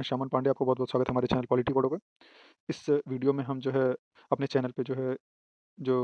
मैं श्यामल पांडे, आपको बहुत-बहुत स्वागत है हमारे चैनल पॉलिटी पढ़ो पे। इस वीडियो में हम जो है अपने चैनल पे जो है जो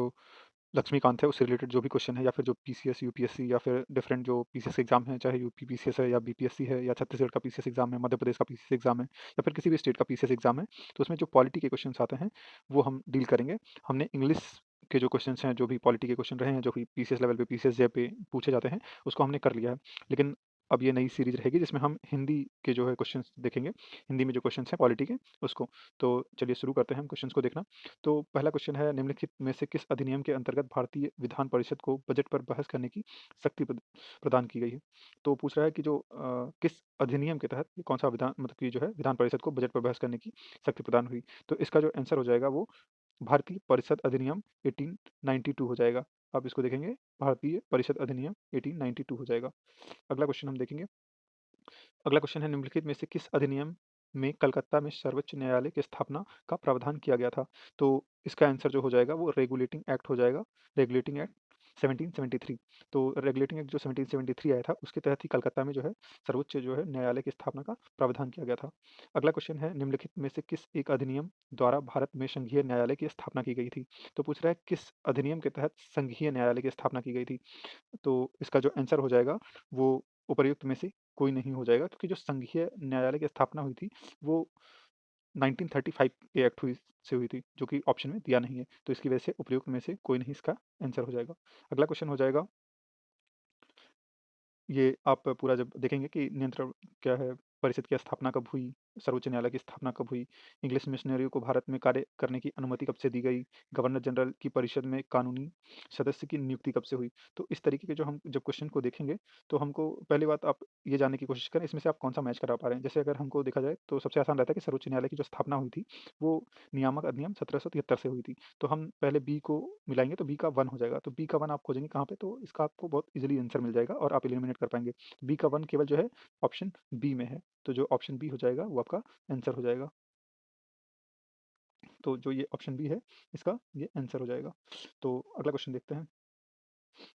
लक्ष्मीकांत है उससे रिलेटेड जो भी क्वेश्चन है या फिर जो पीसीएस, यूपीएससी या फिर डिफरेंट जो पीसीएस एग्जाम है, चाहे यूपी पीसीएस है या बीपीएससी है या छत्तीसगढ़ का पीसीएस एग्जाम है, मध्य प्रदेश का पीसीएस एग्जाम है या फिर किसी भी स्टेट का पीसीएस एग्जाम है, तो उसमें जो पॉलिटी के क्वेश्चंस आते हैं वो हम डील करेंगे। हमने इंग्लिश के जो क्वेश्चंस हैं, जो भी पॉलिटी के क्वेश्चन रहे हैं, जो कि पीसीएस लेवल पे, पीसीएस जे पे पूछे जाते हैं, उसको हमने कर लिया है। लेकिन अब ये नई सीरीज रहेगी जिसमें हम हिंदी के जो है क्वेश्चंस देखेंगे, हिंदी में जो क्वेश्चंस हैं पॉलिटी के उसको। तो चलिए शुरू करते हैं हम क्वेश्चंस को देखना। तो पहला क्वेश्चन है, निम्नलिखित में से किस अधिनियम के अंतर्गत भारतीय विधान परिषद को बजट पर बहस करने की शक्ति प्रदान की गई है? तो पूछ रहा है कि जो किस अधिनियम के तहत ये कौन सा विधान, मतलब कि जो है विधान परिषद को बजट पर बहस करने की शक्ति प्रदान हुई। तो इसका जो आंसर हो जाएगा वो भारतीय परिषद अधिनियम 1892 हो जाएगा। आप इसको देखेंगे, भारतीय परिषद अधिनियम 1892 हो जाएगा। अगला क्वेश्चन हम देखेंगे। अगला क्वेश्चन है, निम्नलिखित में से किस अधिनियम में कलकत्ता में सर्वोच्च न्यायालय की स्थापना का प्रावधान किया गया था? तो इसका आंसर जो हो जाएगा वो रेगुलेटिंग एक्ट हो जाएगा, रेगुलेटिंग एक्ट 1773। तो रेगुलेटिंग एक्ट जो 1773 आया था उसके तहत ही कलकत्ता में जो है सर्वोच्च जो है न्यायालय की स्थापना का प्रावधान किया गया था। अगला क्वेश्चन है, निम्नलिखित में से किस एक अधिनियम द्वारा भारत में संघीय न्यायालय की स्थापना की गई थी? तो पूछ रहा है किस अधिनियम के तहत संघीय न्यायालय की स्थापना की गई थी। तो इसका जो आंसर हो जाएगा वो उपर्युक्त में से कोई नहीं हो जाएगा, क्योंकि जो संघीय न्यायालय की स्थापना हुई थी वो 1935 के एक्ट हुई थी, जो कि ऑप्शन में दिया नहीं है। तो इसकी वजह से उपयुक्त में से कोई नहीं इसका आंसर हो जाएगा। अगला क्वेश्चन हो जाएगा, ये आप पूरा जब देखेंगे कि नियंत्रण क्या है, परिषद की स्थापना कब हुई, सर्वोच्च न्यायालय की स्थापना कब हुई, इंग्लिश मिशनरियों को भारत में कार्य करने की अनुमति कब से दी गई, गवर्नर जनरल की परिषद में कानूनी सदस्य की नियुक्ति कब से हुई। तो इस तरीके के जो हम जब क्वेश्चन को देखेंगे तो हमको पहली बात आप ये जानने की कोशिश करें इसमें से आप कौन सा मैच करा पा रहे हैं। जैसे अगर हमको देखा जाए तो सबसे आसान रहता है कि सर्वोच्च न्यायालय की जो स्थापना हुई थी वो नियामक अधिनियम 1773 से हुई थी। तो हम पहले बी को मिलाएंगे तो बी का वन हो जाएगा। तो बी का वन आप खोजेंगे कहाँ पे, तो इसका आपको बहुत इजीली आंसर मिल जाएगा और आप एलिमिनेट कर पाएंगे। बी का वन केवल जो है ऑप्शन बी में है। तो जो ऑप्शन बी हो जाएगा वो आपका आंसर हो जाएगा। तो जो ये ऑप्शन बी है इसका ये आंसर हो जाएगा। तो अगला क्वेश्चन देखते हैं।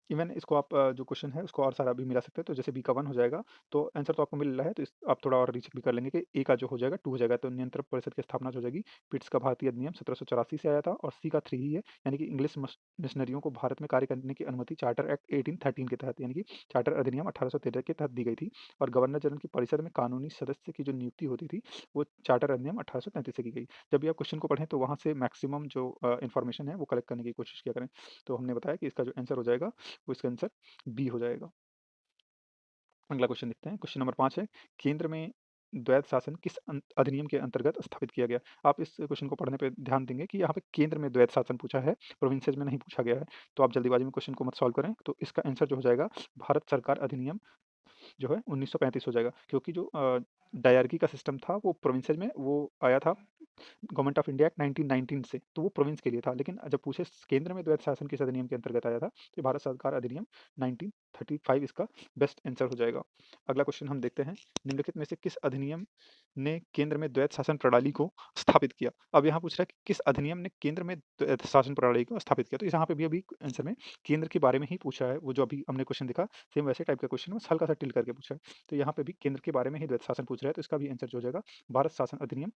इवन इसको आप जो क्वेश्चन है उसको और सारा भी मिला सकते हैं। तो जैसे बी का वन हो जाएगा तो आंसर तो आपको मिल रहा है, तो आप थोड़ा और रीचेक भी कर लेंगे कि ए का जो हो जाएगा टू हो जाएगा। तो नियंत्रक परिषद की स्थापना जो हो जाएगी, पिट्स का भारतीय अधिनियम 1784 से आया था और सी का थ्री ही है, यानी कि इंग्लिश मिशनरियों को भारत में कार्य करने की अनुमति चार्टर एक्ट 1813 के तहत, यानी कि चार्टर अधिनियम 1813 के तहत दी गई थी। और गवर्नर जनरल की परिषद में कानूनी सदस्य की जो नियुक्ति होती थी वो चार्टर अधिनियम 1833 से की गई। जब भी आप क्वेश्चन को पढ़ें तो वहाँ से मैक्सिमम जो इन्फॉर्मेशन है वो कलेक्ट करने की कोशिश किया करें। तो हमने बताया कि इसका जो आंसर हो जाएगा वो इसका आंसर बी हो जाएगा। अगला क्वेश्चन देखते हैं। क्वेश्चन नंबर 5 है, केंद्र में द्वैध शासन किस अधिनियम के अंतर्गत स्थापित किया गया? आप इस क्वेश्चन को पढ़ने पे ध्यान देंगे कि यहाँ पे केंद्र में द्वैध शासन पूछा है, प्रोविंसेस में नहीं पूछा गया है। तो आप जल्दीबाजी में क्वेश्चन को मत सॉल्व करें। तो इसका आंसर जो हो जाएगा भारत सरकार अधिनियम जो है 1935 हो जाएगा, क्योंकि जो डायरकी का सिस्टम था वो प्रोविंसेस में वो आया था गवर्नमेंट ऑफ इंडिया एक्ट 1919 से, तो वो प्रोविंस के लिए था। लेकिन जब पूछे केंद्र में द्वैध शासन किस अधिनियम के अंतर्गत आया था, तो भारत सरकार अधिनियम 1935 इसका बेस्ट आंसर हो जाएगा। अगला क्वेश्चन हम देखते हैं, निम्नलिखित में से किस अधिनियम ने केंद्र में द्वैध शासन प्रणाली को स्थापित किया? अब यहाँ पूछ रहा है कि किस अधिनियम ने केंद्र में द्वैध शासन प्रणाली को स्थापित किया। तो यहाँ पे भी अभी आंसर में केंद्र के बारे में ही पूछा है। वो जो अभी हमने क्वेश्चन देखा सेम वैसे टाइप का क्वेश्चन बस हल्का सा टिल करके पूछा है। तो यहाँ पे भी केंद्र के बारे में ही द्वैध शासन पूछ रहा है, तो इसका भी आंसर जो हो जाएगा भारत शासन अधिनियम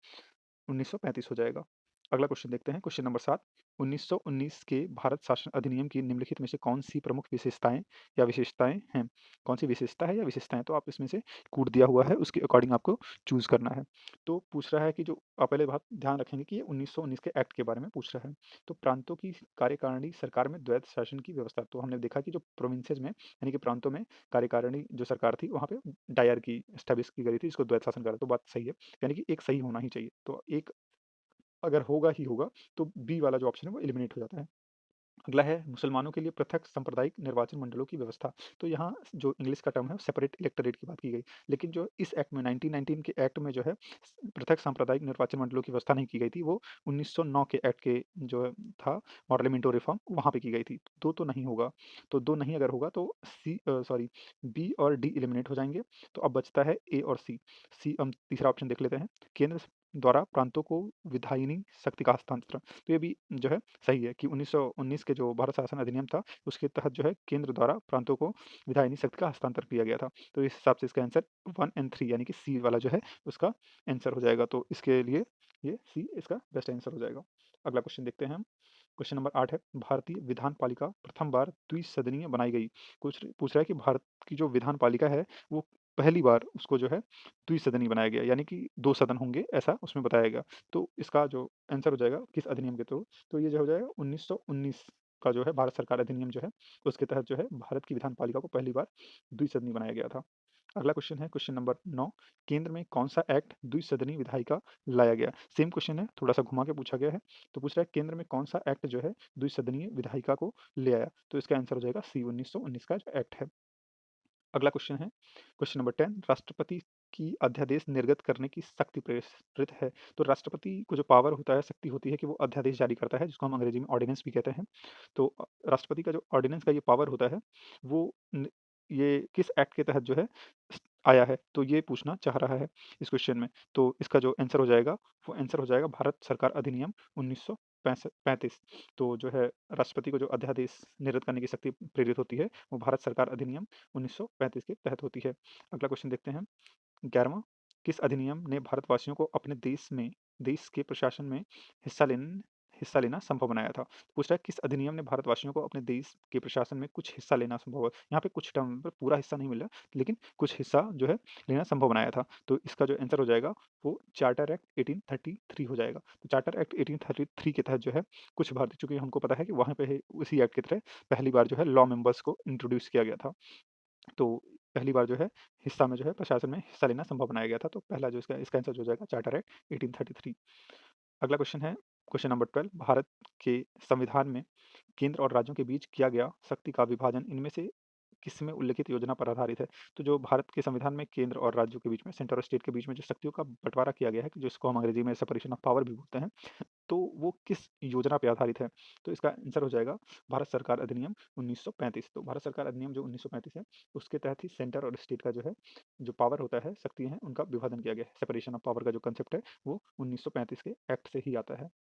1935 हो जाएगा। अगला क्वेश्चन देखते हैं, क्वेश्चन नंबर 7, 1919 के भारत शासन अधिनियम की निम्नलिखित में से कौन सी प्रमुख विशेषताएं या विशेषताएं हैं? कौन सी विशेषता है या विशेषताएं? तो आप इसमें से कूट दिया हुआ है, उसके अकॉर्डिंग आपको चूज करना है। तो पूछ रहा है कि जो आप पहले बात ध्यान रखेंगे कि ये 1919 के एक्ट के बारे में पूछ रहा है। तो प्रांतों की कार्यकारिणी सरकार में द्वैध शासन की व्यवस्था, तो हमने देखा कि जो प्रोविंसेस में यानी कि प्रांतों में कार्यकारिणी जो सरकार थी वहाँ पे डायर की एस्टेब्लिश की गई थी, इसको द्वैध शासन करा। तो बात सही है, यानी कि एक सही होना ही चाहिए। तो एक अगर होगा ही होगा तो बी वाला जो ऑप्शन है वो एलिमिनेट हो जाता है। अगला है, मुसलमानों के लिए पृथक सांप्रदायिक निर्वाचन मंडलों की व्यवस्था। तो यहाँ जो इंग्लिश का टर्म है सेपरेट इलेक्टोरेट की बात की गई, लेकिन जो इस एक्ट में 1919 के एक्ट में जो है पृथक सांप्रदायिक निर्वाचन मंडलों की व्यवस्था नहीं की गई थी, वो 1909 के एक्ट के जो था मॉडल मिंटो रिफॉर्म वहाँ पे की गई थी। दो तो नहीं होगा, तो दो नहीं अगर होगा तो सी सॉरी बी और डी एलिमिनेट हो जाएंगे। तो अब बचता है ए और सी। सी हम तीसरा ऑप्शन देख लेते हैं, केंद्र द्वारा प्रांतों को विधायिनी शक्ति का हस्तांतरण। तो ये भी जो है सही है कि 1919 के जो भारत शासन अधिनियम था, उसके तहत जो है केंद्र द्वारा प्रांतों को विधायिनी शक्ति का हस्तांतरण किया गया था। तो इस हिसाब से इसका आंसर 1 एंड 3 यानी कि सी वाला जो है उसका आंसर हो जाएगा। तो इसके लिए ये सी इसका बेस्ट आंसर हो जाएगा। अगला क्वेश्चन देखते हैं हम। क्वेश्चन नंबर 8 है, भारतीय विधान पालिका प्रथम बार द्विसदनीय बनाई गई। कुछ पूछ रहा है कि भारत की जो विधान पालिका है वो पहली बार उसको जो है द्विसदनीय बनाया गया, यानी कि 2 सदन होंगे ऐसा उसमें बताया गया। तो इसका जो आंसर हो जाएगा किस अधिनियम के थ्रू, तो ये जो हो जाएगा 1919 का जो है भारत सरकार अधिनियम जो है उसके तहत जो है भारत की विधान पालिका को पहली बार द्विसदनीय बनाया गया था। अगला क्वेश्चन है क्वेश्चन नंबर 9, केंद्र में कौन सा एक्ट द्विसदनीय विधायिका लाया गया। सेम क्वेश्चन है, थोड़ा सा घुमा के पूछा गया है। तो पूछ रहा है केंद्र में कौन सा एक्ट जो है द्विसदनीय विधायिका को ले आया। तो इसका आंसर हो जाएगा सी 1919 का जो एक्ट है। अगला क्वेश्चन है क्वेश्चन नंबर 10, राष्ट्रपति की अध्यादेश निर्गत करने की शक्ति प्रेरित है। तो राष्ट्रपति को जो पावर होता है, शक्ति होती है कि वो अध्यादेश जारी करता है, जिसको हम अंग्रेजी में ऑर्डिनेंस भी कहते हैं। तो राष्ट्रपति का जो ऑर्डिनेंस का ये पावर होता है वो ये किस एक्ट के तहत जो है आया है, तो ये पूछना चाह रहा है इस क्वेश्चन में। तो इसका जो आंसर हो जाएगा वो आंसर हो जाएगा भारत सरकार अधिनियम 1935। तो जो है राष्ट्रपति को जो अध्यादेश निर्गत करने की शक्ति प्रेरित होती है वो भारत सरकार अधिनियम 1935 के तहत होती है। अगला क्वेश्चन देखते हैं। 11वां, किस अधिनियम ने भारतवासियों को अपने देश के प्रशासन में हिस्सा लेना संभव बनाया था। पूछ रहा है किस अधिनियम ने भारतवासियों को अपने देश के प्रशासन में कुछ हिस्सा लेना संभव है। यहाँ पे कुछ टर्म पर पूरा हिस्सा नहीं मिला, लेकिन कुछ हिस्सा जो है लेना संभव बनाया था। तो इसका जो आंसर हो जाएगा वो चार्टर एक्ट 1833 हो जाएगा। तो चार्टर एक्ट 1833 के तहत जो है कुछ भारतीय, चूंकि हमको पता है कि वहाँ पे उसी एक्ट के तहत पहली बार जो है लॉ मेंबर्स को इंट्रोड्यूस किया गया था। तो पहली बार जो है हिस्सा में जो है प्रशासन में हिस्सा लेना संभव बनाया गया था। तो पहला जो इसका इसका आंसर जो हो जाएगा चार्टर एक्ट 1833। अगला क्वेश्चन है क्वेश्चन नंबर 12, भारत के संविधान में केंद्र और राज्यों के बीच किया गया शक्ति का विभाजन इनमें से किसमें उल्लिखित योजना पर आधारित है। तो जो भारत के संविधान में केंद्र और राज्यों के बीच में, सेंटर और स्टेट के बीच में जो शक्तियों का बंटवारा किया गया है, कि जिसको हम अंग्रेजी में सेपरेशन ऑफ पावर भी बोलते हैं, तो वो किस योजना पे आधारित है। तो इसका आंसर हो जाएगा भारत सरकार अधिनियम 1935। तो भारत सरकार अधिनियम जो 1935 है उसके तहत ही सेंटर और स्टेट का जो है जो पावर होता है, शक्ति है, उनका विभाजन किया गया है। सेपरेशन ऑफ पावर का जो कंसेप्ट है वो 1935 के एक्ट से ही आता है।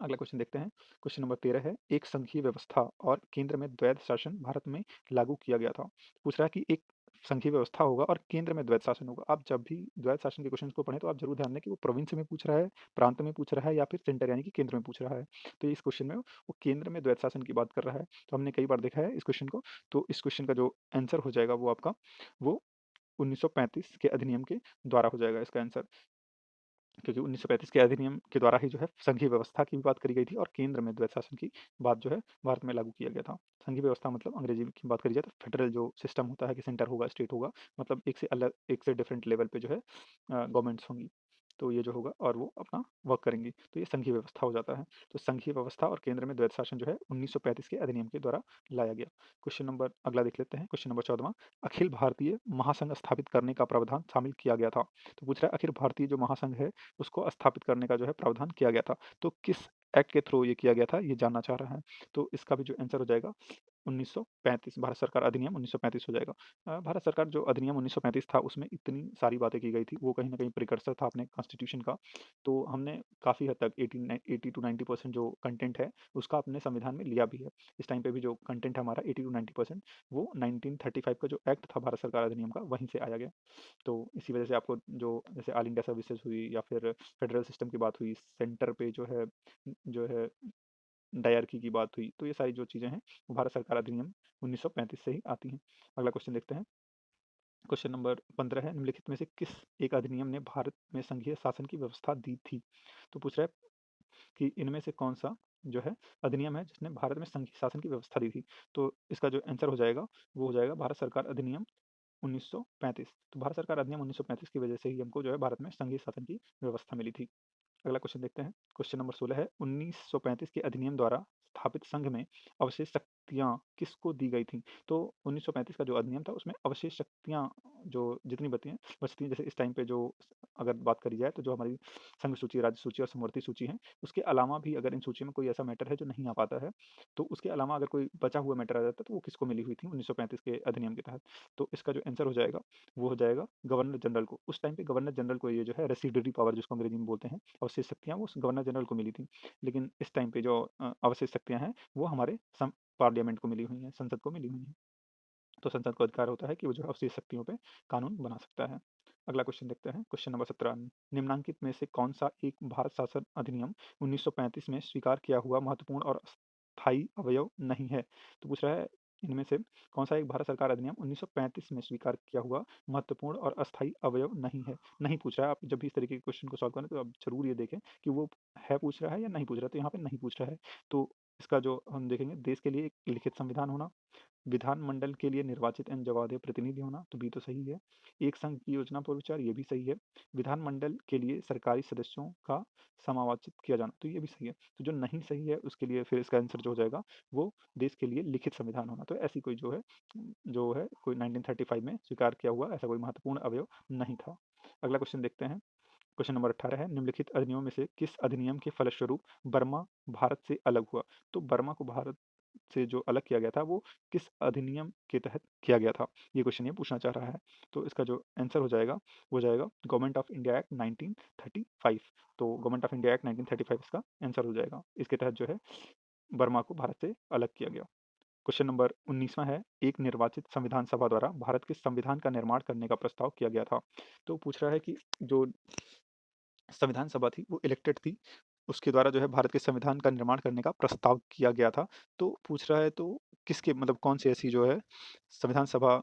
अगला क्वेश्चन देखते हैं। क्वेश्चन नंबर 13 है, एक संघीय व्यवस्था और केंद्र में द्वैध शासन भारत में लागू किया गया था। पूछ रहा है कि एक संघीय व्यवस्था होगा और केंद्र में द्वैध शासन होगा। आप जब भी द्वैध शासन के क्वेश्चन को पढ़ें तो आप जरूर ध्यान दें कि वो प्रोविंस में पूछ रहा है, प्रांत में पूछ रहा है, या फिर सेंटर यानी कि केंद्र में पूछ रहा है। तो इस क्वेश्चन में वो केंद्र में द्वैध शासन की बात कर रहा है। तो हमने कई बार देखा है इस क्वेश्चन को। तो इस क्वेश्चन का जो आंसर हो जाएगा वो आपका वो 1935 के अधिनियम के द्वारा हो जाएगा इसका आंसर, क्योंकि 1935 के अधिनियम के द्वारा ही जो है संघीय व्यवस्था की भी बात करी गई थी और केंद्र में द्वैध शासन की बात जो है भारत में लागू किया गया था। संघीय व्यवस्था मतलब अंग्रेजी की बात करी जाए तो फेडरल जो सिस्टम होता है कि सेंटर होगा, स्टेट होगा, मतलब एक से डिफरेंट लेवल पे जो है गवर्नमेंट्स होंगी। तो ये जो होगा और वो अपना वर्क करेंगी, तो ये संघीय व्यवस्था हो जाता है। तो संघीय व्यवस्था और केंद्र में द्वैध शासन जो है 1935 के अधिनियम के द्वारा लाया गया। क्वेश्चन नंबर अगला देख लेते हैं। क्वेश्चन नंबर 14वां, अखिल भारतीय महासंघ स्थापित करने का प्रावधान शामिल किया गया था। तो पूछ रहा है अखिल भारतीय जो महासंघ है उसको स्थापित करने का जो है प्रावधान किया गया था। तो किस एक्ट के थ्रू ये किया गया था ये जानना चाह रहा है। तो इसका भी जो आंसर हो जाएगा 1935, भारत सरकार अधिनियम 1935 हो जाएगा। भारत सरकार जो अधिनियम 1935 था उसमें इतनी सारी बातें की गई थी, वो कहीं न कहीं प्रिकर्सर था अपने कॉन्स्टिट्यूशन का। तो हमने काफ़ी हद तक 80 टू 90% जो कंटेंट है उसका अपने संविधान में लिया भी है। इस टाइम पे भी जो कंटेंट है हमारा 80 टू 90% वो 1935 का जो एक्ट था भारत सरकार अधिनियम का वहीं से आया गया। तो इसी वजह से आपको जो जैसे ऑल इंडिया सर्विसेज हुई या फिर फेडरल सिस्टम की बात हुई, सेंटर पे जो है डायरकी की बात हुई, तो ये सारी जो चीज़ें हैं वो भारत सरकार अधिनियम 1935 से ही आती हैं। अगला क्वेश्चन देखते हैं। क्वेश्चन नंबर 15 है, निम्नलिखित में से किस एक अधिनियम ने भारत में संघीय शासन की व्यवस्था दी थी। तो पूछ रहा है कि इनमें से कौन सा जो है अधिनियम है जिसने भारत में संघीय शासन की व्यवस्था दी थी। तो इसका जो आंसर हो जाएगा वो हो जाएगा भारत सरकार अधिनियम 1935। तो भारत सरकार अधिनियम 1935 की वजह से ही हमको जो है भारत में संघीय शासन की व्यवस्था मिली थी। अगला क्वेश्चन देखते हैं। क्वेश्चन नंबर 16 है, 1935 के अधिनियम द्वारा स्थापित संघ में अवशेष शक्तियाँ किसको दी गई थीं? तो 1935 का जो अधिनियम था उसमें अवशेष शक्तियाँ जो जितनी बचती हैं जैसे इस टाइम पे जो अगर बात करी जाए तो जो हमारी संघ सूची, राज्य सूची और समवर्ती सूची है, उसके अलावा भी अगर इन सूची में कोई ऐसा मैटर है जो नहीं आ पाता है, तो उसके अलावा अगर कोई बचा हुआ मैटर आ जाता है तो वो किसको मिली हुई थी 1935 के अधिनियम के तहत? तो इसका जो आंसर हो जाएगा, वो हो जाएगा गवर्नर जनरल को। उस टाइम पे गवर्नर जनरल को ये जो है रेसिडुअरी पावर जिसको अंग्रेजी में बोलते हैं, अवशेष शक्तियाँ वो गवर्नर जनरल को मिली थी। लेकिन इस टाइम पे जो अवशेष शक्तियाँ हैं वो हमारे पार्लियामेंट को मिली हुई हैं, संसद को मिली हुई हैं। तो संसद को अधिकार होता है कि वो जो है अवशेष शक्तियों पे कानून बना सकता है। अगला क्वेश्चन देखते हैं, क्वेश्चन नंबर 17। निम्नलिखित में से कौन-सा एक भारत शासन अधिनियम 1935 में स्वीकार किया हुआ महत्वपूर्ण और स्थायी अवयव नहीं है? तो पूछ रहा है इनमें से कौन-सा एक भारत सरकार अधिनियम 1935 में स्वीकार किया हुआ महत्वपूर्ण और अस्थायी अवयव नहीं है? नहीं पूछ रहा है, आप जब भी इस तरीके के क्वेश्चन को सॉल्व करें तो आप ज़रूर ये देखें कि वो है पूछ रहा है या नहीं पूछ रहा है, तो यहाँ पे नहीं पूछ रहा है। तो इसका जो हम देखेंगे देश के लिए एक लिखित संविधान होना, विधानमंडल के लिए निर्वाचित एवं जवाबदेह प्रतिनिधि होना, तो बी तो सही है। एक संघ की योजना पर विचार, ये भी सही है। विधानमंडल के लिए सरकारी सदस्यों का समायोजित किया जाना, तो ये भी सही है। तो जो नहीं सही है उसके लिए फिर इसका आंसर जो हो जाएगा वो देश के लिए लिखित संविधान होना। तो ऐसी कोई जो है कोई 1935 में स्वीकार किया हुआ ऐसा कोई महत्वपूर्ण अवयव नहीं था। अगला क्वेश्चन देखते हैं, क्वेश्चन नंबर 18 है, निम्नलिखित अधिनियमों में से किस अधिनियम के फलस्वरूप बर्मा भारत से अलग हुआ? तो बर्मा को भारत से जो अलग किया गया था वो किस अधिनियम के तहत किया गया था? ये क्वेश्चन ये पूछना चाह रहा है। तो इसका जो आंसर हो जाएगा वो हो जाएगा गवर्नमेंट ऑफ इंडिया एक्ट 1935। तो गवर्नमेंट ऑफ इंडिया एक्ट 1935 इसका आंसर हो जाएगा। इसके तहत जो है बर्मा को भारत से अलग किया गया। क्वेश्चन नंबर 19वां है, एक निर्वाचित संविधान सभा द्वारा भारत के संविधान का निर्माण करने का प्रस्ताव किया गया था। तो पूछ रहा है कि जो संविधान सभा थी वो इलेक्टेड थी, उसके द्वारा जो है भारत के संविधान का निर्माण करने का प्रस्ताव किया गया था। तो पूछ रहा है तो किसके मतलब कौन-सी ऐसी जो है संविधान सभा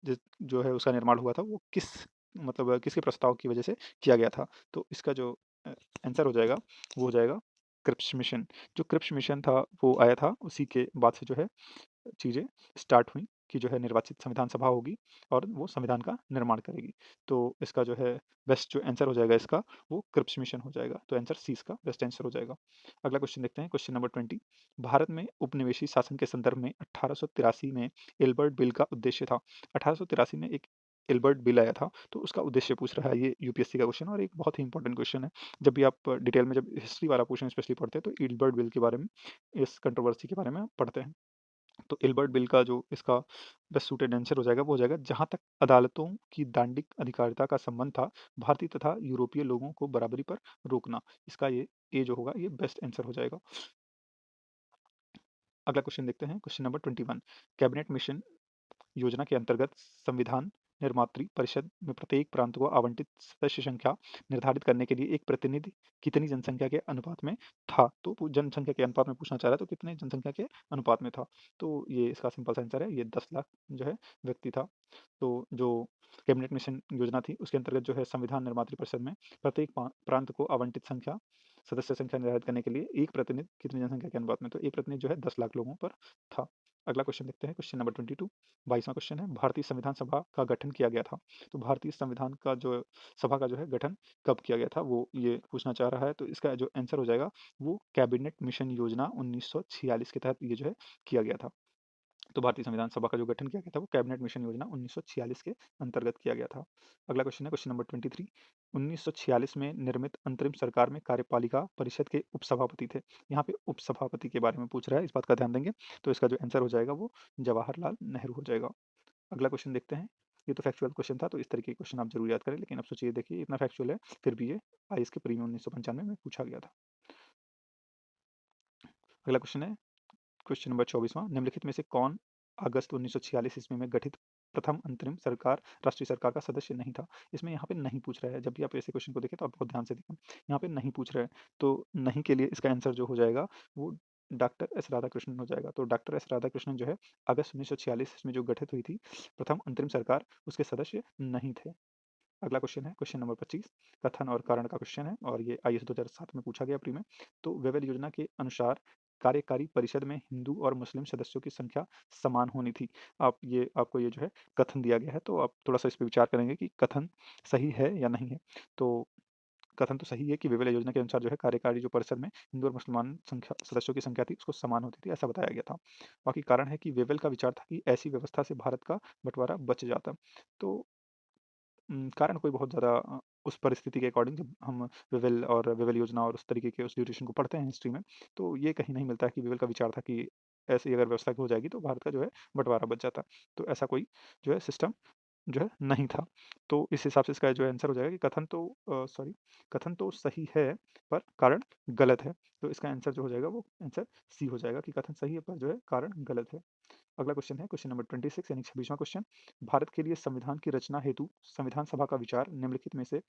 जिस जो है उसका निर्माण हुआ था वो किस मतलब किसके प्रस्ताव की वजह से किया गया था? तो इसका जो आंसर हो जाएगा वो हो जाएगा क्रिप्स मिशन। जो क्रिप्स मिशन था वो आया था उसी के बाद से जो है चीज़ें स्टार्ट हुई कि जो है निर्वाचित संविधान सभा होगी और वो संविधान का निर्माण करेगी। तो इसका जो है बेस्ट जो आंसर हो जाएगा इसका वो क्रिप्स मिशन हो जाएगा। तो आंसर सी इसका बेस्ट आंसर हो जाएगा। अगला क्वेश्चन देखते हैं, क्वेश्चन नंबर 20। भारत में उपनिवेशी शासन के संदर्भ में 1883 में एल्बर्ट बिल का उद्देश्य था। 1883 में एक एल्बर्ट बिल आया था, तो उसका उद्देश्य पूछ रहा है। ये यूपीएससी का क्वेश्चन और एक बहुत ही इंपॉर्टेंट क्वेश्चन है। जब भी आप डिटेल में जब हिस्ट्री वाला पोर्शन स्पेशली पढ़ते हैं तो एल्बर्ट बिल के बारे में, इस कंट्रोवर्सी के बारे में आप पढ़ते हैं। तो एल्बर्ट बिल का जो इसका बेस्ट सूटेड आंसर हो जाएगा वो हो जाएगा, जहाँ तक अदालतों की दांडिक अधिकारिता का संबंध था, भारतीय तथा यूरोपीय लोगों को बराबरी पर रोकना। इसका ये जो होगा ये बेस्ट आंसर हो जाएगा। अगला क्वेश्चन देखते हैं, क्वेश्चन नंबर 21। कैबिनेट मिशन योजना के अंतर्गत संविधान निर्मात्री परिषद में प्रत्येक प्रांत को आवंटित सदस्य संख्या निर्धारित करने के लिए एक प्रतिनिधि कितनी जनसंख्या के अनुपात में था? तो जनसंख्या के अनुपात में पूछना चाह रहा है, तो कितने जनसंख्या के अनुपात में था? तो ये इसका सिंपल सा आंसर है, ये 10 लाख जो है व्यक्ति था। तो जो कैबिनेट मिशन योजना थी उसके अंतर्गत जो है संविधान निर्मात्री परिषद में प्रत्येक प्रांत को आवंटित संख्या सदस्य संख्या निर्धारित करने के लिए एक प्रतिनिधि कितनी जनसंख्या के अनुपात में, तो एक प्रतिनिधि जो है 10 लाख लोगों पर था। अगला क्वेश्चन देखते हैं, क्वेश्चन नंबर 22। 22वां क्वेश्चन है, भारतीय संविधान सभा का गठन किया गया था। तो भारतीय संविधान का जो सभा का जो है गठन कब किया गया था वो ये पूछना चाह रहा है। तो इसका जो आंसर हो जाएगा वो कैबिनेट मिशन योजना 1946 के तहत ये जो है किया गया था। तो भारतीय संविधान सभा का जो गठन किया गया था वो कैबिनेट मिशन योजना 1946 के अंतर्गत किया गया था। अगला क्वेश्चन है क्वेश्चन नंबर 23। 1946 में निर्मित अंतरिम सरकार में कार्यपालिका परिषद के उपसभापति थे। यहाँ पे उपसभापति के बारे में पूछ रहा है, इस बात का ध्यान देंगे। तो इसका जो आंसर हो जाएगा वो जवाहरलाल नेहरू हो जाएगा। अगला क्वेश्चन देखते हैं, ये तो फैक्चुअल क्वेश्चन था तो इस तरीके के क्वेश्चन आप जरूर याद करें, लेकिन अब सोचिए देखिए इतना फैक्चुअल है फिर भी ये आईएएस के प्री में 1995 में पूछा गया था। अगला क्वेश्चन है क्वेश्चन नंबर 24वां। निम्नलिखित में से कौन अगस्त 1946 ईस्वी में गठित प्रथम अंतरिम सरकार राष्ट्रीय सरकार का सदस्य नहीं था? इसमें यहाँ पे नहीं पूछ रहा है। जब भी आप ऐसे क्वेश्चन को देखें तो आप बहुत ध्यान से देखें, यहाँ पे नहीं पूछ रहा है। तो नहीं के लिए इसका आंसर जो हो जाएगा वो डॉक्टर एस राधाकृष्णन हो जाएगा। तो डॉक्टर एस राधाकृष्णन जो है अगस्त 1946 में जो गठित हुई थी प्रथम अंतरिम सरकार, उसके सदस्य नहीं थे। अगला क्वेश्चन है क्वेश्चन नंबर 25। कथन और कारण का क्वेश्चन है और ये आईएएस 2007 में पूछा गया प्री में। तो वेवेल योजना के अनुसार कार्यकारी परिषद में हिंदू और मुस्लिम सदस्यों की संख्या समान होनी थी। आपको ये जो है कथन दिया गया है, तो आप थोड़ा सा इस पे विचार करेंगे कि कथन सही है या नहीं है। तो कथन तो सही है कि वेवेल योजना के अनुसार जो है कार्यकारी जो परिषद में हिंदू और मुसलमान संख्या सदस्यों की संख्या थी उसको समान होती थी, ऐसा बताया गया था। बाकी कारण है कि वेवेल का विचार था कि ऐसी व्यवस्था से भारत का बँटवारा बच जाता। तो कारण कोई बहुत ज़्यादा उस परिस्थिति के अकॉर्डिंग जब हम वेवेल योजना और उस तरीके के उस ड्यूरेशन को पढ़ते हैं हिस्ट्री में, तो ये कहीं नहीं मिलता है कि वेवेल का विचार था कि ऐसी अगर व्यवस्था हो जाएगी तो भारत का जो है बँटवारा बच जाता। तो ऐसा कोई जो है सिस्टम जो है नहीं था। तो इस हिसाब से इसका जो आंसर हो जाएगा कि कथन तो सही है पर कारण गलत है। तो इसका आंसर जो हो जाएगा वो आंसर सी हो जाएगा कि कथन सही है पर जो है कारण गलत है। अगला क्वेश्चन है क्वेश्चन नंबर 26 यानी 26वां क्वेश्चन। भारत के लिए संविधान की रचना हेतु संविधान सभा का विचार निम्नलिखित में से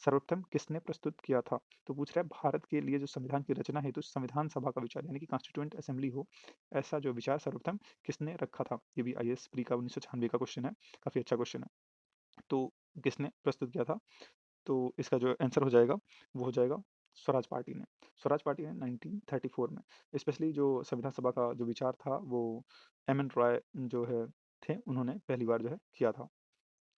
सर्वप्रथम किसने प्रस्तुत किया था? तो पूछ रहा है भारत के लिए जो संविधान की रचना हेतु संविधान सभा का विचार यानी कि कॉन्स्टिट्यूएंट असेंबली हो, ऐसा जो विचार सर्वप्रथम किसने रखा था? ये भी आईएएस प्री का 1996 का क्वेश्चन है, काफ़ी अच्छा क्वेश्चन है। तो किसने प्रस्तुत किया था? तो इसका जो आंसर हो जाएगा, वो हो जाएगा स्वराज पार्टी ने। स्वराज पार्टी ने 1934 में स्पेशली जो संविधान सभा का जो विचार था वो एम.एन. रॉय जो है थे, उन्होंने पहली बार जो है किया था।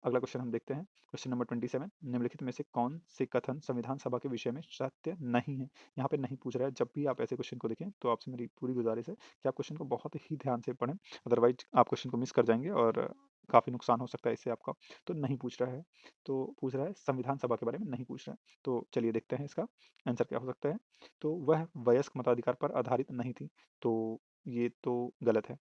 अगला क्वेश्चन हम देखते हैं, क्वेश्चन नंबर 27 निम्नलिखित में से कौन से कथन संविधान सभा के विषय में सत्य नहीं है? यहाँ पे नहीं पूछ रहा है, जब भी आप ऐसे क्वेश्चन को देखें तो आपसे मेरी पूरी गुजारिश है कि आप क्वेश्चन को बहुत ही ध्यान से पढ़ें, अदरवाइज आप क्वेश्चन को मिस कर जाएँगे और काफ़ी नुकसान हो सकता है इससे आपका। तो नहीं पूछ रहा है, तो पूछ रहा है संविधान सभा के बारे में नहीं पूछ रहा है। तो चलिए देखते हैं इसका आंसर क्या हो सकता है। तो वह वयस्क मताधिकार पर आधारित नहीं थी, तो ये तो गलत है,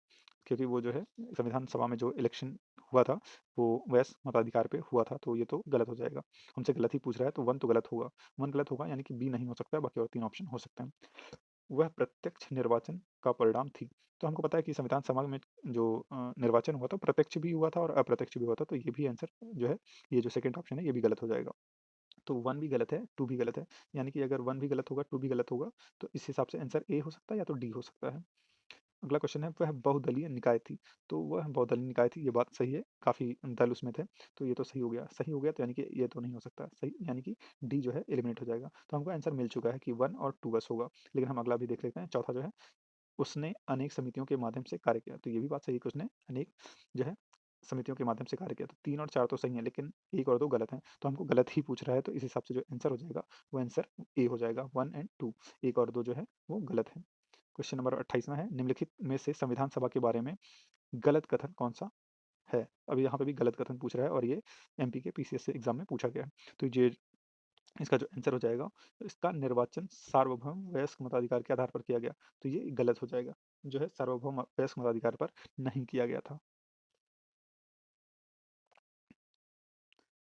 क्योंकि वो जो है संविधान सभा में जो इलेक्शन हुआ था वो वयस्क मताधिकार पे हुआ था, तो ये तो गलत हो जाएगा। हमसे गलत ही पूछ रहा है तो 1 तो गलत होगा। 1 गलत होगा यानी कि बी नहीं हो सकता है, बाकी और 3 ऑप्शन हो सकते हैं। वह प्रत्यक्ष निर्वाचन का परिणाम थी। तो हमको पता है कि संविधान सभा में जो निर्वाचन हुआ था प्रत्यक्ष भी हुआ था और अप्रत्यक्ष भी हुआ था, तो ये भी आंसर जो है, ये जो सेकंड ऑप्शन है ये भी गलत हो जाएगा। तो 1 भी गलत है, 2 भी गलत है, यानी कि अगर 1 भी गलत होगा, 2 भी गलत होगा, तो इस हिसाब से आंसर ए हो सकता है या तो डी हो सकता है। अगला क्वेश्चन है वह बहुदलीय निकाय थी। तो वह बहुदलीय निकाय थी, ये बात सही है, काफ़ी दल उसमें थे, तो ये तो सही हो गया। सही हो गया तो यानी कि ये तो नहीं हो सकता, सही यानी कि डी जो है एलिमिनेट हो जाएगा। तो हमको आंसर मिल चुका है कि 1 और 2 बस होगा। लेकिन हम अगला भी देख लेते हैं, चौथा जो है, उसने अनेक समितियों के माध्यम से कार्य किया। तो ये भी बात सही है कि उसने अनेक जो है समितियों के माध्यम से कार्य किया। तो 3 और 4 तो सही है, लेकिन 1 और 2 गलत हैं। तो हमको गलत ही पूछ रहा है, तो इस हिसाब से जो आंसर हो जाएगा, वो आंसर ए हो जाएगा, 1 एंड 2। 1 और 2 जो है वो गलत है। क्वेश्चन नंबर 28वां है, निम्नलिखित में से संविधान सभा के बारे में गलत कथन कौन-सा है? अब यहाँ पे भी गलत कथन पूछ रहा है और ये एमपी के पीसीएस एग्ज़ाम में पूछा गया है। तो ये इसका जो आंसर हो जाएगा, इसका निर्वाचन सार्वभौम वयस्क मताधिकार के आधार पर किया गया। तो ये गलत हो जाएगा, जो है सार्वभौम वयस्क मताधिकार पर नहीं किया गया था।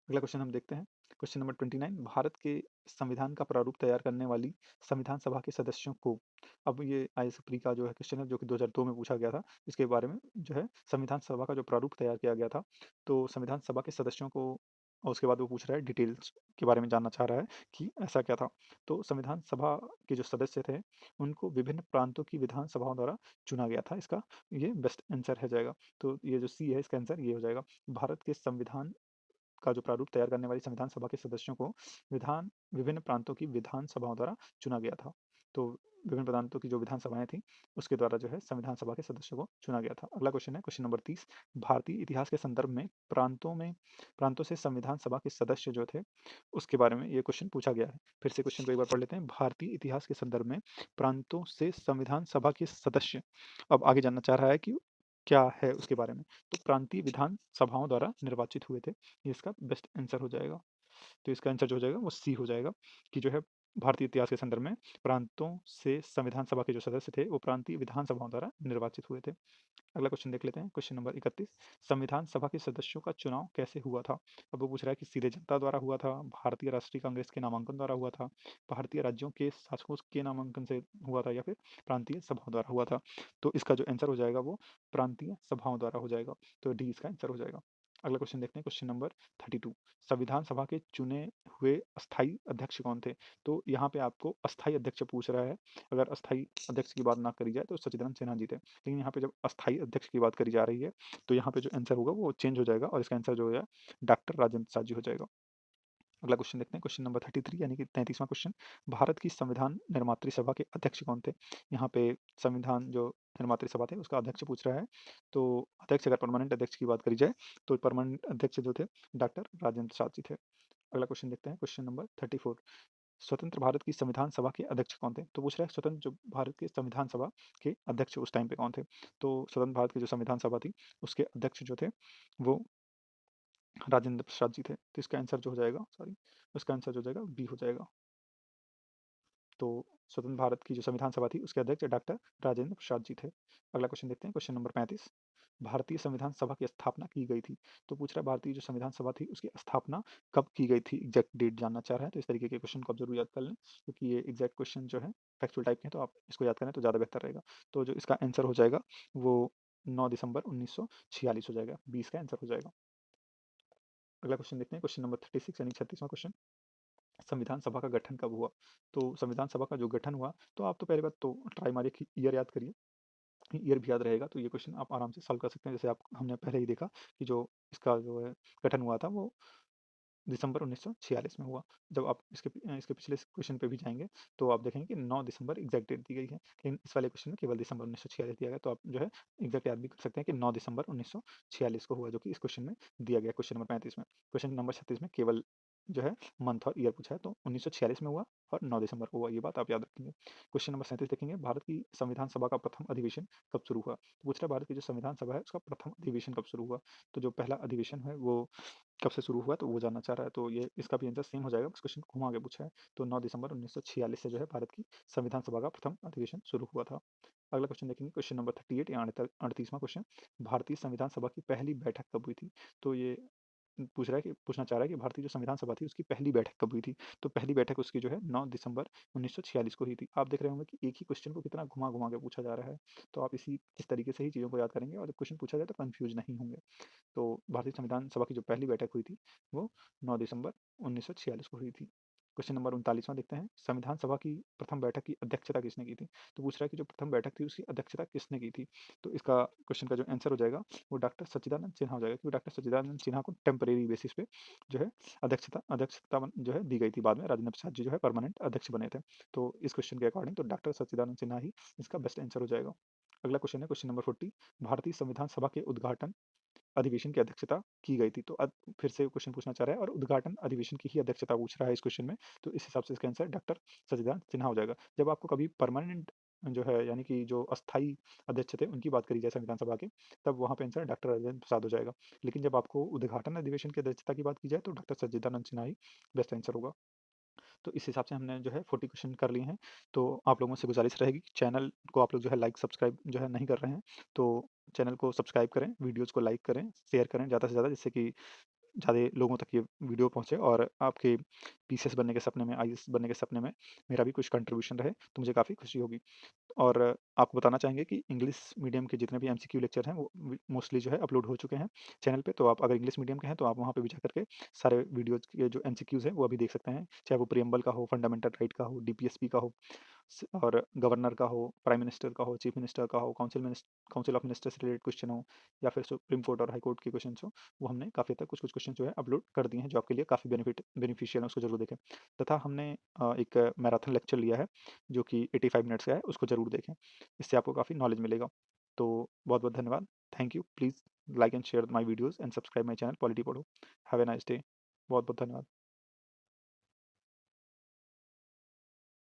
अगला क्वेश्चन हम देखते हैं, क्वेश्चन नंबर 29 भारत के संविधान का प्रारूप तैयार करने वाली संविधान सभा के सदस्यों को, अब ये आईएएस प्री का जो है क्वेश्चन है जो कि 2002 में पूछा गया था, इसके बारे में जो है संविधान सभा का जो प्रारूप तैयार किया गया था, तो संविधान सभा के सदस्यों को, और उसके बाद वो पूछ रहा है डिटेल्स के बारे में जानना चाह रहा है कि ऐसा क्या था। तो संविधान सभा के जो सदस्य थे, उनको विभिन्न प्रांतों की विधानसभाओं द्वारा चुना गया था। इसका ये बेस्ट आंसर है जाएगा। तो ये जो सी है इसका आंसर ये हो जाएगा। भारत के संविधान का जो प्रारूप तैयार करने वाली संविधान सभा के सदस्यों को विभिन्न प्रांतों की विधानसभाओं द्वारा चुना गया था। तो विभिन्न प्रांतों की जो विधानसभाएं थी उसके द्वारा जो है संविधान सभा के सदस्यों को चुना गया था। अगला क्वेश्चन है क्वेश्चन नंबर 30, भारतीय इतिहास के संदर्भ में प्रांतों से संविधान सभा के सदस्य जो थे उसके बारे में ये क्वेश्चन पूछा गया है। फिर से क्वेश्चन को एक बार पढ़ लेते हैं, भारतीय इतिहास के संदर्भ में प्रांतों से संविधान सभा के सदस्य, अब आगे जानना चाह रहा है कि क्या है उसके बारे में। तो प्रांतीय विधान सभाओं द्वारा निर्वाचित हुए थे, ये इसका बेस्ट आंसर हो जाएगा। तो इसका आंसर जो हो जाएगा वो सी हो जाएगा कि जो है भारतीय इतिहास के संदर्भ में प्रांतों से संविधान सभा के जो सदस्य थे वो प्रांतीय विधानसभाओं द्वारा निर्वाचित हुए थे। अगला क्वेश्चन देख लेते हैं, क्वेश्चन नंबर 31, संविधान सभा के सदस्यों का चुनाव कैसे हुआ था? अब वो पूछ रहा है कि सीधे जनता द्वारा हुआ था, भारतीय राष्ट्रीय कांग्रेस के नामांकन द्वारा हुआ था, भारतीय राज्यों के शासकों के नामांकन से हुआ था, या फिर प्रांतीय सभाओं द्वारा हुआ था। तो इसका जो आंसर हो जाएगा वो प्रांतीय सभाओं द्वारा हो जाएगा। तो डी इसका आंसर हो जाएगा। अगला क्वेश्चन देखते हैं, क्वेश्चन नंबर 32, संविधान सभा के चुने हुए अस्थाई अध्यक्ष कौन थे? तो यहाँ पे आपको अस्थाई अध्यक्ष पूछ रहा है। अगर अस्थाई अध्यक्ष की बात ना करी जाए तो सच्चिदानंद सिन्हा जी थे, लेकिन यहाँ पे जब अस्थाई अध्यक्ष की बात करी जा रही है तो यहाँ पे जो आंसर होगा वो चेंज हो जाएगा और इसका आंसर जो हो जाएगा डॉक्टर राजेंद्र प्रसाद जी हो जाएगा। अगला क्वेश्चन देखते हैं, क्वेश्चन नंबर 33 यानी कि 33वां क्वेश्चन, भारत की संविधान निर्मात्री सभा के अध्यक्ष कौन थे? यहाँ पे संविधान जो निर्मात्री सभा थे उसका अध्यक्ष पूछ रहा है। तो अध्यक्ष, अगर परमानेंट अध्यक्ष की बात करी जाए तो परमानेंट अध्यक्ष जो थे डॉक्टर राजेंद्र प्रसाद जी थे। अगला क्वेश्चन देखते हैं, क्वेश्चन नंबर 34, स्वतंत्र भारत की संविधान सभा के अध्यक्ष कौन थे? तो पूछ रहा है स्वतंत्र जो भारत के संविधान सभा के अध्यक्ष उस टाइम पे कौन थे? तो स्वतंत्र भारत की जो संविधान सभा थी, उसके अध्यक्ष जो थे, वो राजेंद्र प्रसाद जी थे। तो इसका आंसर जो हो जाएगा, सॉरी, उसका आंसर जो हो जाएगा बी हो जाएगा। तो स्वतंत्र भारत की जो संविधान सभा थी, उसके अध्यक्ष डॉक्टर राजेंद्र प्रसाद जी थे। अगला क्वेश्चन देखते हैं, क्वेश्चन नंबर 35। भारतीय संविधान सभा की स्थापना की गई थी। तो पूछ रहा है भारतीय जो संविधान सभा थी, उसकी स्थापना कब की गई थी, एग्जैक्ट डेट जानना चाह रहा है। तो इस तरीके के क्वेश्चन को आप जरूर याद कर लें, क्योंकि ये एग्जैक्ट क्वेश्चन जो है फैक्चुअल टाइप के हैं, तो आप इसको याद करें तो ज़्यादा बेहतर रहेगा। तो जो इसका आंसर हो जाएगा वो 9 दिसंबर 1946 हो जाएगा, 20 का आंसर हो जाएगा। अगला क्वेश्चन देखते हैं, क्वेश्चन नंबर 36 यानी 36वां क्वेश्चन। संविधान सभा का गठन कब हुआ? तो संविधान सभा का जो गठन हुआ, तो आप तो पहले बात तो ट्राई मारिए कि ईयर याद करिए, ईयर भी याद रहेगा तो ये क्वेश्चन आप आराम से सॉल्व कर सकते हैं। जैसे आप हमने पहले ही देखा कि जो इसका जो है गठन हुआ था वो दिसंबर 1946 में हुआ। जब आप इसके पिछले क्वेश्चन पे भी जाएँगे, तो आप देखेंगे कि 9 दिसंबर एग्ज़ैक्ट डेट दी गई है। लेकिन इस वाले क्वेश्चन में केवल दिसंबर 1946 दिया गया, तो आप जो है एग्ज़ैक्ट याद भी कर सकते हैं कि 9 दिसंबर 1946 को हुआ, जो कि इस क्वेश्चन में दिया गया, क्वेश्चन नंबर 35 में। क्वेश्चन नंबर 36 में केवल जो है मंथ और ईयर पूछा है, तो 1946 में हुआ और 9 दिसंबर को हुआ, ये बात आप याद रखेंगे। क्वेश्चन नंबर 37 देखेंगे, भारत की संविधान सभा का प्रथम अधिवेशन कब शुरू हुआ? तो पूछ रहा है भारत की जो संविधान सभा है, उसका प्रथम अधिवेशन कब शुरू हुआ? तो जो पहला अधिवेशन है वो कब से शुरू हुआ, तो वो जानना चाह रहा है। तो ये इसका भी आंसर सेम हो जाएगा, बस क्वेश्चन घुमा के पूछा है। तो 9 दिसंबर 1946 से जो है भारत की संविधान सभा का प्रथम अधिवेशन शुरू हुआ था। अगला क्वेश्चन देखेंगे, क्वेश्चन नंबर 38 या 38वां क्वेश्चन। भारतीय संविधान सभा की पहली बैठक कब हुई थी? तो ये पूछना चाह रहा है कि भारतीय जो संविधान सभा थी, उसकी पहली बैठक कब हुई थी? तो पहली बैठक उसकी जो है 9 दिसंबर 1946 को हुई थी। आप देख रहे होंगे कि एक ही क्वेश्चन को कितना घुमा-घुमा के पूछा जा रहा है। तो आप इस तरीके से ही चीज़ों को याद करेंगे और जब क्वेश्चन पूछा जाए तो कन्फ्यूज़ नहीं होंगे। तो भारतीय संविधान सभा की जो पहली बैठक हुई थी, वो 9 दिसंबर 1946 को हुई थी। क्वेश्चन नंबर 39वां देखते हैं, संविधान सभा की प्रथम बैठक की अध्यक्षता किसने की थी? तो पूछ रहा है कि जो प्रथम बैठक थी, उसकी अध्यक्षता किसने की थी? तो इसका क्वेश्चन का जो आंसर हो जाएगा, वो डॉक्टर सच्चिदानंद सिन्हा हो जाएगा, क्योंकि डॉक्टर सच्चिदानंद सिन्हा को टेम्परेरी बेसिस पे जो है जो है दी गई थी। बाद में राजेंद्र प्रसाद जी जो है परमानेंट अध्यक्ष बने थे। तो इस क्वेश्चन के अकॉर्डिंग तो डॉक्टर सच्चिदानंद सिन्हा ही इसका बेस्ट आंसर हो जाएगा। अगला क्वेश्चन है क्वेश्चन नंबर 40। भारतीय संविधान सभा के उद्घाटन अधिवेशन की अध्यक्षता की गई थी। तो फिर से क्वेश्चन पूछना चाह रहा है और उद्घाटन अधिवेशन की ही अध्यक्षता पूछ रहा है इस क्वेश्चन में। तो इस हिसाब से इसका आंसर डॉक्टर सच्चिदानंद सिन्हा हो जाएगा। जब आपको कभी परमानेंट जो है यानी कि जो अस्थायी अध्यक्ष थे उनकी बात करी जाए संविधान सभा के, तब वहाँ पे आंसर डॉक्टर राजेंद्र प्रसाद हो जाएगा। लेकिन जब आपको उद्घाटन अधिवेशन की अध्यक्षता की बात की जाए तो डॉक्टर सच्चिदानंद सिन्हा ही बेस्ट आंसर होगा। तो इस हिसाब से हमने जो है 40 क्वेश्चन कर लिए हैं। तो आप लोगों से गुज़ारिश रहेगी कि चैनल को आप लोग जो है लाइक सब्सक्राइब जो है नहीं कर रहे हैं, तो चैनल को सब्सक्राइब करें, वीडियोज़ को लाइक करें, शेयर करें ज़्यादा से ज़्यादा, जिससे कि ज़्यादा लोगों तक ये वीडियो पहुँचे और आपके पीसीएस बनने के सपने में, आईएएस बनने के सपने में मेरा भी कुछ कंट्रीब्यूशन रहे, तो मुझे काफ़ी खुशी होगी। और आपको बताना चाहेंगे कि इंग्लिश मीडियम के जितने भी एमसीक्यू लेक्चर हैं वो मोस्टली जो है अपलोड हो चुके हैं चैनल पे। तो आप अगर इंग्लिश मीडियम के हैं तो आप वहाँ पे भी जाकर के सारे वीडियोज़ के जो एमसीक्यूज़ हैं वो अभी देख सकते हैं। चाहे वो प्रिएम्बल का हो, फंडामेंटल राइट का हो, डीपीएसपी का हो, और गवर्नर का हो, प्राइम मिनिस्टर का हो, चीफ मिनिस्टर का हो, काउंसिल ऑफ मिनिस्टर से रिलेटेड क्वेश्चन हो, या फिर सुप्रीम कोर्ट और हाई कोर्ट के क्वेश्चन हो, वो हमने काफ़ी हद तक कुछ कुछ क्वेश्चन जो है अपलोड कर दिए हैं, जो आपके लिए काफ़ी बेनिफिशियल है, उसको जरूर देखें। तथा हमने एक मैराथन लेक्चर लिया है जो कि 85 मिनट्स का है, उसको जरूर देखें, इससे आपको काफ़ी नॉलेज मिलेगा। तो बहुत बहुत धन्यवाद, thank you, please like and share my videos and subscribe my channel polity पढ़ो। हैव ए नाइस डे, बहुत बहुत धन्यवाद।